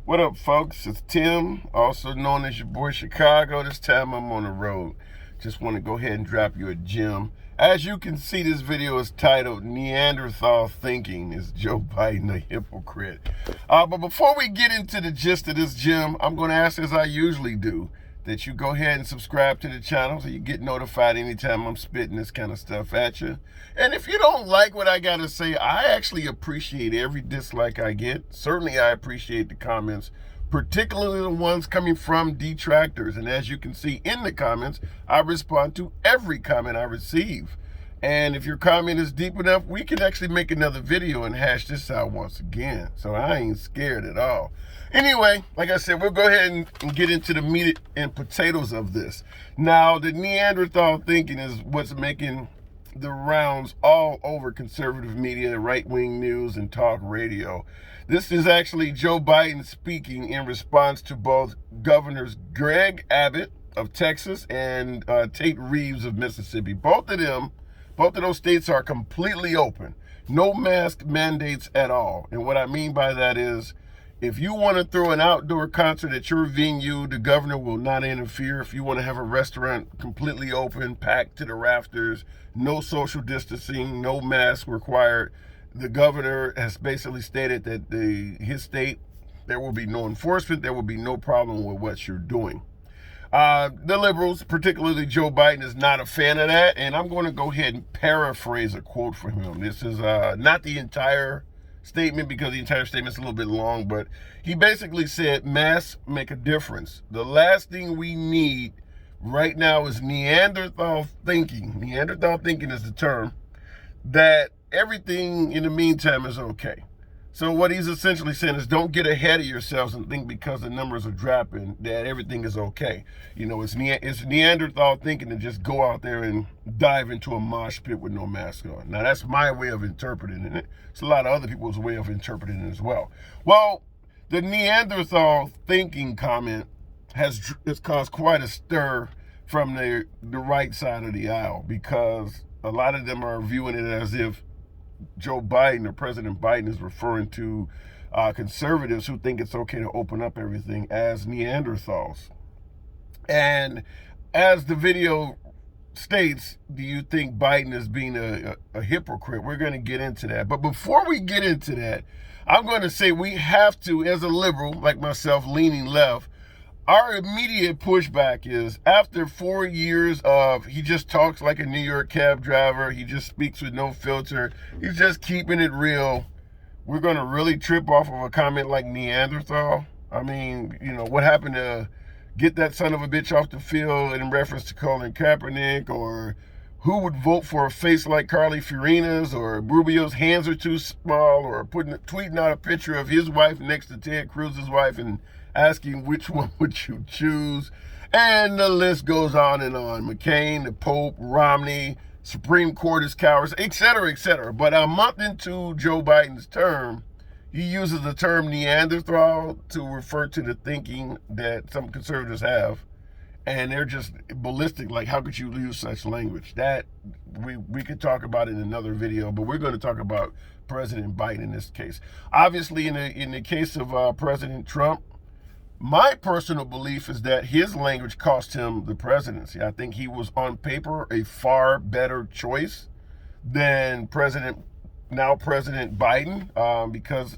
What up, folks? It's Tim, also known as your boy Chicago. This time I'm on the road. Just want to go ahead and drop you a gem. As you can see, this video is titled Neanderthal Thinking. Is Joe Biden a hypocrite? But before we get into the gist of this gem, I'm going to ask, as I usually do, that you go ahead and subscribe to the channel so you get notified anytime I'm spitting this kind of stuff at you. And if you don't like what I got to say, I actually appreciate every dislike I get. Certainly I appreciate the comments, particularly the ones coming from detractors. And as you can see in the comments, I respond to every comment I receive. And if your comment is deep enough, we can actually make another video and hash this out once again. So I ain't scared at all. Anyway, like I said, we'll go ahead and get into the meat and potatoes of this. Now, the Neanderthal thinking is what's making the rounds all over conservative media, right-wing news, and talk radio. This is actually Joe Biden speaking in response to both Governors Greg Abbott of Texas and Tate Reeves of Mississippi. Both of those states are completely open. No mask mandates at all. And what I mean by that is, if you want to throw an outdoor concert at your venue, the governor will not interfere. If you want to have a restaurant completely open, packed to the rafters, no social distancing, no mask required, the governor has basically stated that his state, there will be no enforcement, there will be no problem with what you're doing. The liberals, particularly Joe Biden, is not a fan of that, and I'm going to go ahead and paraphrase a quote from him. This is not the entire statement, because the entire statement's a little bit long, but he basically said, masks make a difference. The last thing we need right now is Neanderthal thinking. Neanderthal thinking is the term, that everything in the meantime is okay. So what he's essentially saying is, don't get ahead of yourselves and think because the numbers are dropping that everything is okay. You know, it's Neanderthal thinking to just go out there and dive into a mosh pit with no mask on. Now, that's my way of interpreting it. It's a lot of other people's way of interpreting it as well. Well, the Neanderthal thinking comment has caused quite a stir from the right side of the aisle, because a lot of them are viewing it as if Joe Biden, or President Biden, is referring to conservatives who think it's okay to open up everything as Neanderthals. And as the video states, do you think Biden is being a hypocrite? We're going to get into that. But before we get into that, I'm going to say we have to, as a liberal like myself, leaning left, our immediate pushback is, after 4 years of he just talks like a New York cab driver, he just speaks with no filter, he's just keeping it real, we're going to really trip off of a comment like Neanderthal? I mean, you know, what happened to get that son of a bitch off the field in reference to Colin Kaepernick, or who would vote for a face like Carly Fiorina's, or Rubio's hands are too small, or tweeting out a picture of his wife next to Ted Cruz's wife and asking which one would you choose. And the list goes on and on. McCain, the Pope, Romney, Supreme Court is cowards, etc., etc. But a month into Joe Biden's term, he uses the term Neanderthal to refer to the thinking that some conservatives have. And they're just ballistic. Like, how could you use such language? That we could talk about in another video, but we're going to talk about President Biden in this case. Obviously, in the case of President Trump, my personal belief is that his language cost him the presidency. I think he was, on paper, a far better choice than now President Biden, because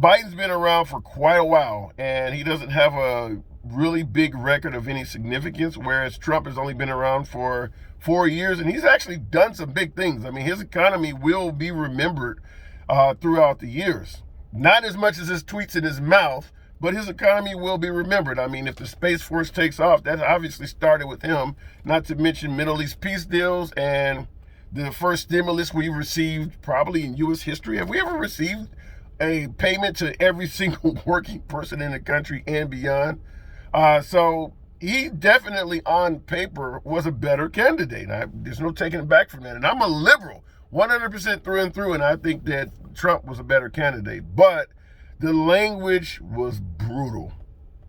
Biden's been around for quite a while, and he doesn't have a really big record of any significance, whereas Trump has only been around for 4 years, and he's actually done some big things. I mean, his economy will be remembered throughout the years. Not as much as his tweets in his mouth, but his economy will be remembered. I mean, if the Space Force takes off, that obviously started with him, not to mention Middle East peace deals and the first stimulus we received probably in U.S. history. Have we ever received a payment to every single working person in the country and beyond? So he definitely, on paper, was a better candidate. There's no taking it back from that. And I'm a liberal, 100% through and through, and I think that Trump was a better candidate. But the language was brutal,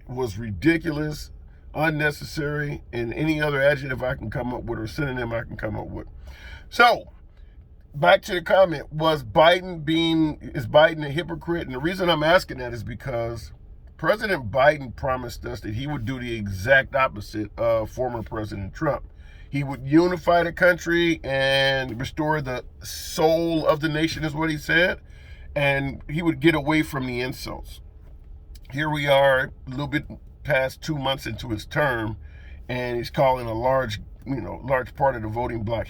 was ridiculous, unnecessary, and any other adjective I can come up with or synonym I can come up with. So, back to the comment, is Biden a hypocrite? And the reason I'm asking that is because President Biden promised us that he would do the exact opposite of former President Trump. He would unify the country and restore the soul of the nation, is what he said. And he would get away from the insults. Here we are, a little bit past 2 months into his term, and he's calling a large part of the voting bloc,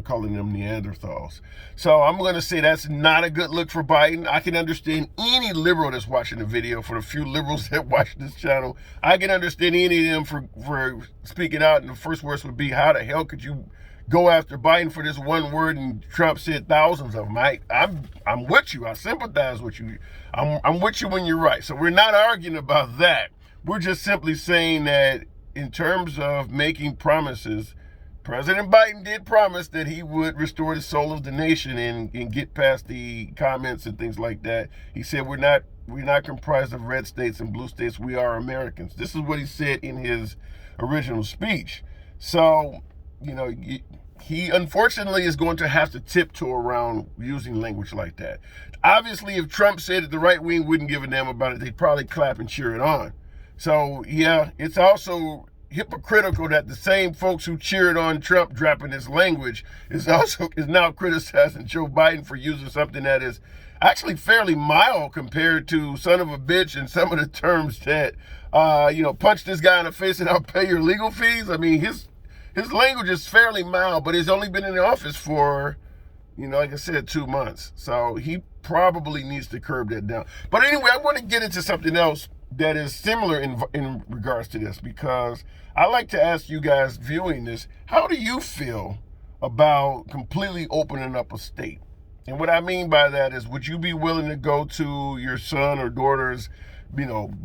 calling them Neanderthals. So I'm going to say that's not a good look for Biden. I can understand any liberal that's watching the video. For the few liberals that watch this channel, I can understand any of them for speaking out. And the first words would be, how the hell could you go after Biden for this one word? And Trump said thousands of them. I'm with you. I sympathize with you. I'm with you when you're right. So we're not arguing about that. We're just simply saying that in terms of making promises, President Biden did promise that he would restore the soul of the nation and get past the comments and things like that. He said we're not comprised of red states and blue states. We are Americans. This is what he said in his original speech. So, he unfortunately is going to have to tiptoe around using language like that. Obviously, if Trump said that the right wing wouldn't give a damn about it, they'd probably clap and cheer it on. So, yeah, it's also hypocritical that the same folks who cheered on Trump dropping his language is now criticizing Joe Biden for using something that is actually fairly mild compared to son of a bitch and some of the terms that, punch this guy in the face and I'll pay your legal fees. I mean, his language is fairly mild, but he's only been in the office for, like I said, 2 months. So he probably needs to curb that down. But anyway, I want to get into something else that is similar in regards to this, because I like to ask you guys viewing this, how do you feel about completely opening up a state? And what I mean by that is, would you be willing to go to your son or daughter's,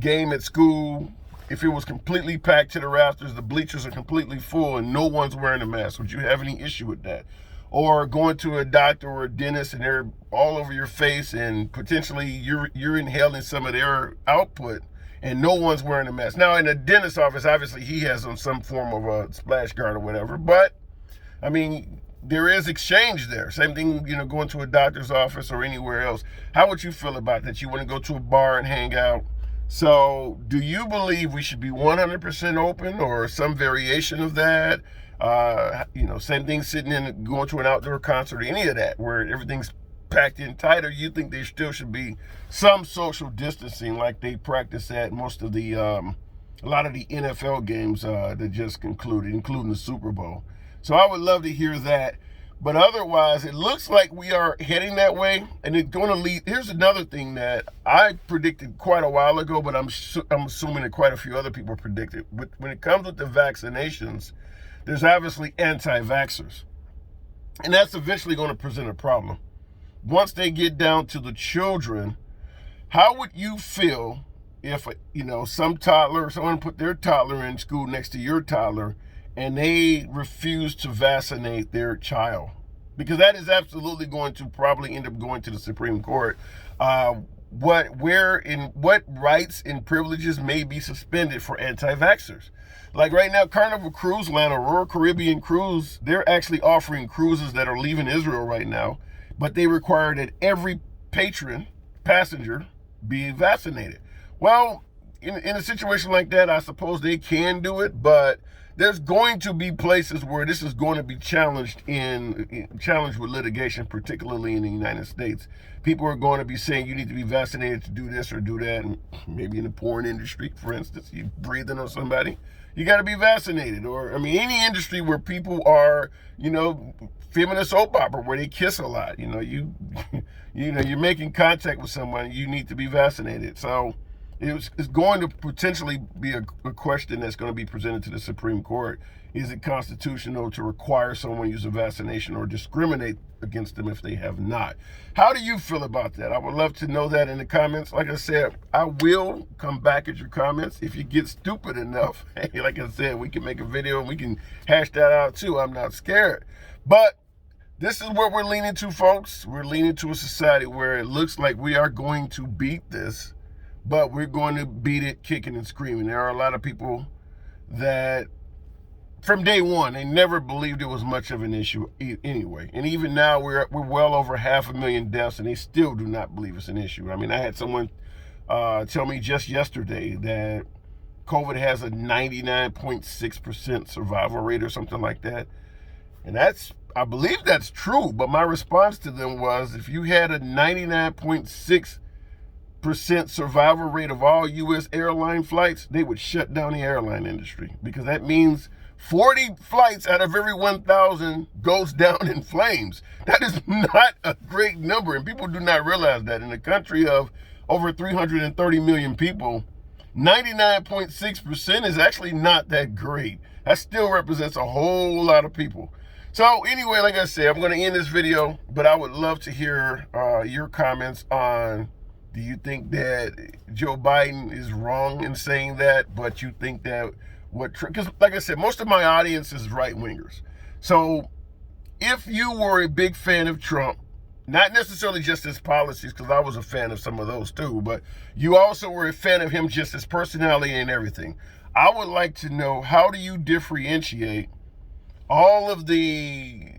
game at school if it was completely packed to the rafters, the bleachers are completely full and no one's wearing a mask? Would you have any issue with that? Or going to a doctor or a dentist and they're all over your face and potentially you're inhaling some of their output and no one's wearing a mask. Now, in a dentist's office, obviously he has on some form of a splash guard or whatever, but I mean, there is exchange there. Same thing, going to a doctor's office or anywhere else. How would you feel about that? You want to go to a bar and hang out. So do you believe we should be 100% open or some variation of that? Same thing going to an outdoor concert or any of that where everything's packed in tight, or you think there still should be some social distancing like they practice at most of the, a lot of the NFL games that just concluded, including the Super Bowl? So I would love to hear that. But otherwise, it looks like we are heading that way, and it's going to lead. Here's another thing that I predicted quite a while ago, but I'm assuming that quite a few other people predicted. When it comes with the vaccinations, there's obviously anti-vaxxers, and that's eventually going to present a problem. Once they get down to the children, how would you feel if, someone put their toddler in school next to your toddler and they refuse to vaccinate their child? Because that is absolutely going to probably end up going to the Supreme Court. What rights and privileges may be suspended for anti-vaxxers? Like right now, Carnival Cruise Line or Royal Caribbean Cruise, they're actually offering cruises that are leaving Israel right now, but they require that every passenger be vaccinated. Well, in a situation like that, I suppose they can do it, but there's going to be places where this is going to be challenged with litigation, particularly in the United States. People are going to be saying you need to be vaccinated to do this or do that. And maybe in the porn industry, for instance, you're breathing on somebody, you got to be vaccinated. Or, any industry where people are, filming a soap opera where they kiss a lot, you're making contact with someone, you need to be vaccinated. So it's going to potentially be a question that's going to be presented to the Supreme Court. Is it constitutional to require someone to use a vaccination or discriminate against them if they have not? How do you feel about that? I would love to know that in the comments. Like I said, I will come back at your comments. If you get stupid enough, like I said, we can make a video and we can hash that out too. I'm not scared. But this is what we're leaning to, folks. We're leaning to a society where it looks like we are going to beat this, but we're going to beat it kicking and screaming. There are a lot of people that from day one, they never believed it was much of an issue anyway. And even now, we're well over 500,000 deaths, and they still do not believe it's an issue. I had someone tell me just yesterday that COVID has a 99.6% survival rate or something like that. And I believe that's true, but my response to them was, if you had a 99.6% survival rate of all U.S. airline flights, they would shut down the airline industry, because that means 40 flights out of every 1,000 goes down in flames. That is not a great number, and people do not realize that in a country of over 330 million people, 99.6% is actually not that great. That still represents a whole lot of people. So anyway, like I said, I'm going to end this video, but I would love to hear your comments on, do you think that Joe Biden is wrong in saying that, but you think that because like I said, most of my audience is right-wingers. So if you were a big fan of Trump, not necessarily just his policies, because I was a fan of some of those too, but you also were a fan of him just his personality and everything, I would like to know, how do you differentiate all of the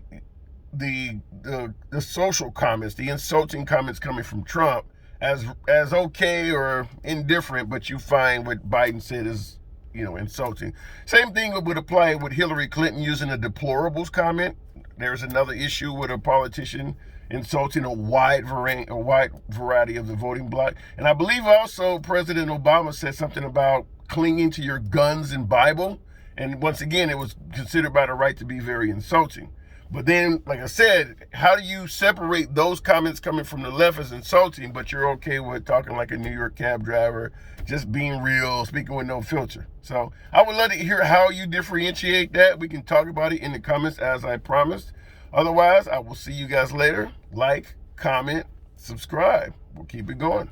social comments, the insulting comments coming from Trump as okay or indifferent, but you find what Biden said is, insulting? Same thing would apply with Hillary Clinton using a deplorables comment. There's another issue with a politician insulting a wide variety of the voting bloc. And I believe also President Obama said something about clinging to your guns and Bible. And once again, it was considered by the right to be very insulting. But then, like I said, how do you separate those comments coming from the left as insulting, but you're okay with talking like a New York cab driver, just being real, speaking with no filter? So I would love to hear how you differentiate that. We can talk about it in the comments, as I promised. Otherwise, I will see you guys later. Like, comment, subscribe. We'll keep it going.